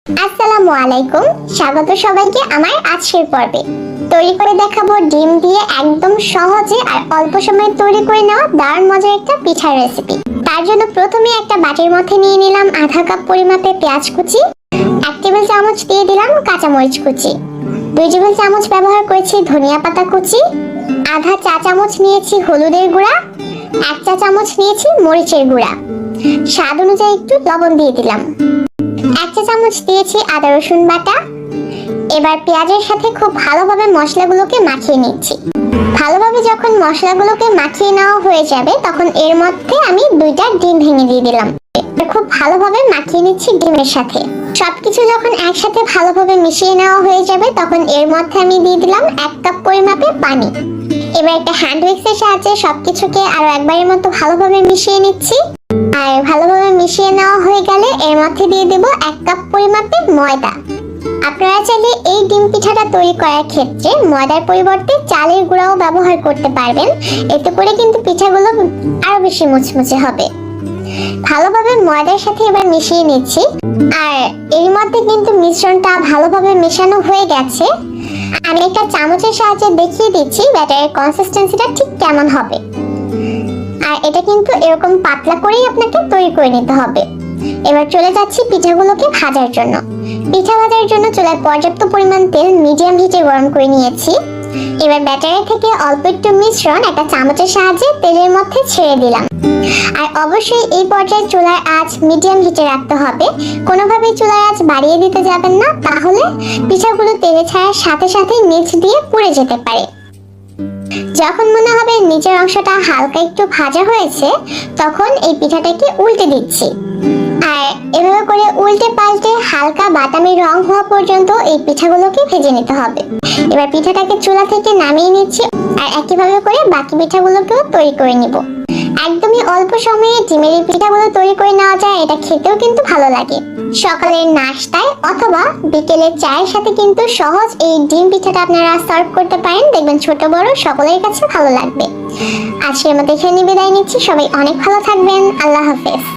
আসসালামু আলাইকুম, স্বাগত সবাইকে আমার আজকের পর্বে। তৈরি করে দেখাবো ডিম দিয়ে একদম সহজে আর অল্প সময়ে তৈরি করে নেওয়া দারুণ মজার একটা পিঠার রেসিপি। তার জন্য প্রথমে একটা বাটির মধ্যে নিয়ে নিলাম আধা কাপ পরিমাপে পেঁয়াজ কুচি, 1 টেবিল চামচ দিয়ে দিলাম কাঁচামরিচ কুচি, 2 টেবিল চামচ ব্যবহার করেছি ধনিয়া পাতা কুচি, আধা চা চামচ নিয়েছি হলুদের গুঁড়া, 1 চা চামচ নিয়েছি মরিচের গুঁড়া, স্বাদ অনুযায়ী একটু লবণ দিয়ে দিলাম, 1 চা চামচ দিয়েছি আদা রসুন বাটা। এবার পেঁয়াজের সাথে খুব ভালোভাবে মশলাগুলোকে মাখিয়ে নিচ্ছি। ভালোভাবে যখন মশলাগুলোকে মাখিয়ে নেওয়া হয়ে যাবে তখন এর মধ্যে আমি 2টা ডিম ভেঙে দিয়ে দিলাম। খুব ভালোভাবে মাখিয়ে নিচ্ছি ডিমের সাথে। সবকিছু যখন একসাথে ভালোভাবে মিশিয়ে নেওয়া হয়ে যাবে তখন এর মধ্যে আমি দিয়ে দিলাম 1 কাপ পরিমাপে পানি। এবার একটা হ্যান্ড উইক্সের সাহায্যে সবকিছুকে আরো একবারের মতো ভালোভাবে মিশিয়ে নিচ্ছি। আর ভালোভাবে মিশিয়ে নেওয়া হয়ে গেলে এর মধ্যে দিয়ে দেব 1 কাপ পরিমাপে ময়দা। আপনারা চাইলে এই ডিম পিঠাটা তৈরি করার ক্ষেত্রে ময়দার পরিবর্তে চালের গুঁড়াও ব্যবহার করতে পারবেন। এতে করে কিন্তু পিঠাগুলো আরো বেশি মুচমুচে হবে। ভালোভাবে ময়দার সাথে এবার মিশিয়ে নিচ্ছি। আর এর মধ্যে কিন্তু মিশ্রণটা ভালোভাবে মেশানো হয়ে গেছে। আমি একটা চামচের সাহায্যে দেখিয়ে দিচ্ছি ব্যাটারের কনসিস্টেন্সিটা ঠিক কেমন হবে। আর এটা কিন্তু এরকম পাতলা করেই আপনাকে তৈরি করে নিতে হবে। এবার চলে যাচ্ছি পিঠাগুলোকে ভাজার জন্য। পিঠা ভাজার জন্য চুলায় পর্যাপ্ত পরিমাণ তেল মিডিয়াম হিটে গরম করে নিয়েছি। এবার ব্যাটারের থেকে অল্প একটু মিশ্রণ একটা চামচের সাহায্যে তেলের মধ্যে ছেড়ে দিলাম। আর অবশ্যই এই পর্যায়ে চুলার আঁচ মিডিয়াম হিটে রাখতে হবে। কোনোভাবেই চুলার আঁচ বাড়িয়ে দিতে যাবেন না, তাহলে পিঠাগুলো তেলে ছাড়ার সাথে সাথে নিচ দিয়ে পুড়ে যেতে পারে। যখন মনে হবে নিচের অংশটা হালকা একটু ভাজা হয়েছে তখন এই পিঠাটাকে উল্টে দিচ্ছি। আর এভাবে করে উল্টে পাল্টে হালকা বাদামি রং হওয়া পর্যন্ত এই পিঠাগুলোকে ভেজে নিতে হবে। এবার পিঠাটাকে চুলা থেকে নামিয়ে নিচ্ছি আর একইভাবে করে বাকি পিঠাগুলোকেও তৈরি করে নিব। একদমই অল্প সময়ে ডিমের এই পিঠাগুলো তৈরি করে নেওয়া যায়। এটা খেতেও কিন্তু ভালো লাগে। সকালের নাস্তায় অথবা বিকেলের চায়ের সাথে কিন্তু সহজ এই ডিম পিঠাটা আপনারা সার্ভ করতে পারেন। দেখবেন ছোট বড় সকলের কাছে ভালো লাগবে। আজকের মতো এখানে বিদায় নিচ্ছি। সবাই অনেক ভালো থাকবেন। আল্লাহ হাফেজ।